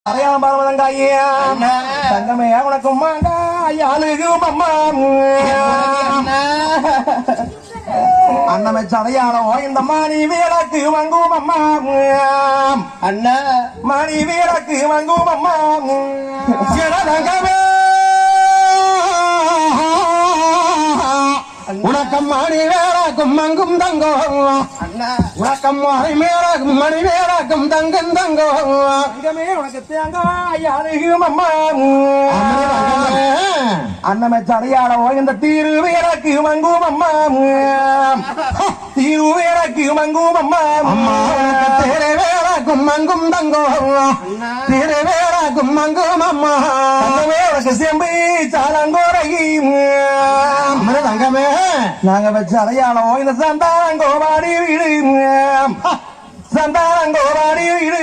அறையாளம் பரவதங்காயா தங்கமே உனக்கும் மாங்காயாளுகும் அம்மா அண்ணமை சடையாளம் இந்த மணி விளக்கு வாங்கும் அம்மா அண்ணா மணி விளக்கு வாங்கும் அம்மா தங்கமே உனக்கம் மணி வேறாக்கும் மங்கும் தங்கோ உனக்கம் மணி மேலாக்கும் மணி வேறாக்கும் தங்கும் தங்கோ தங்கமே உனக்கு தேங்காய் அருகும் அம்மா அண்ணமை சடையாளோ இந்த தீரு வேறாக்கு மங்கும் அம்மா தீரு வேறாக்கு மங்கும் அம்மா தேரை வேறாக்கும் மங்கும் தங்கோ தேரை வேறாக்கும் மங்கும் அம்மா தங்கமே உனக்கு செம்பி சாலங்கோரையும் தங்கமே நாங்க வச்ச அடையாளம் இந்த சந்தாங்கோபாடி வீடு சந்தாங்கோபாடி வீடு